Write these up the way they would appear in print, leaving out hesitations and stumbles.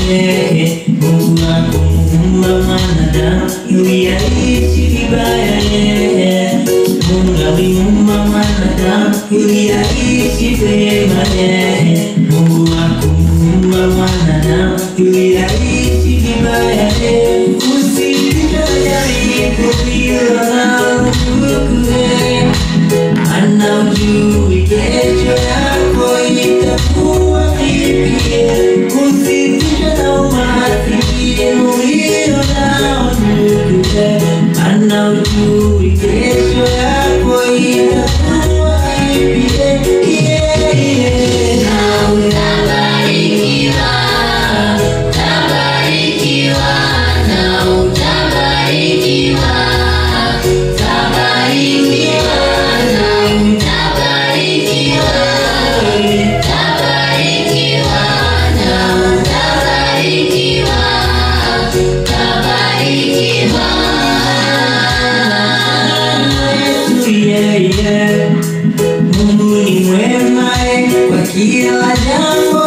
Mungu hakumuumba mwanadamu ili aishi vibaya. Mungu alimuumba mwanadamu ili aishi vyema. Mungu hakumuumba mwanadamu ili aishi vibaya. Usijaribu kuiona anaujui kesho yako itakuwa vipi. Usijue na umasikini ulio nao ndugu, anaujui kesho yako itakuwa vipi. Na utabarikiwa, tabarikiwa, na utabarikiwa, tabarikiwa. Mungu ni mwema kwa kila jambo.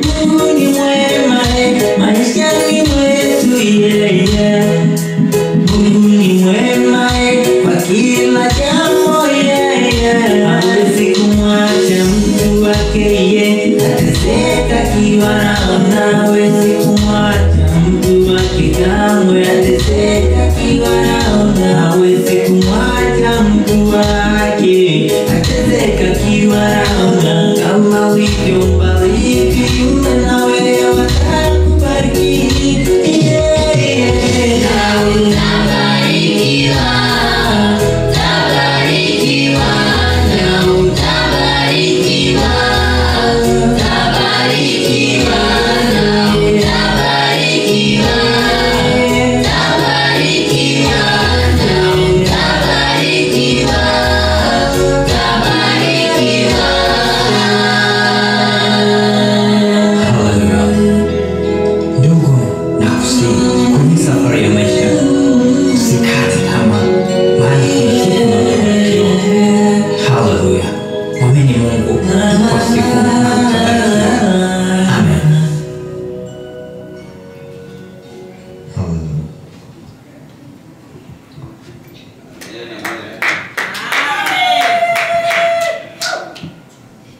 Mungu ni mwema maishani mwetu. Mungu ni mwema kwa kila jambo. Hawezi kumwacha mtu wake ateseka akiwa naona. Hawezi kumwacha mtu wake kamwe ateseka akiwa naona. Hawezi kumwacha mtu wake ateseka akiwa naona. Kama ulivyobariki yule na wewe watakubariki. Na utabarikiwa, tabarikiwa, na utabarikiwa, tabarikiwa, na utabarikiwa, tabarikiwa, na utabarikiwa, tabarikiwa. Haleluya. Ndugu, nakusihi kwenye safari ya maisha usikate tamaa, maana kuna siku unabarikiwa. Haleluya. Mwamini Mungu kwa siku na utabarikiwa. Amen. Haleluya.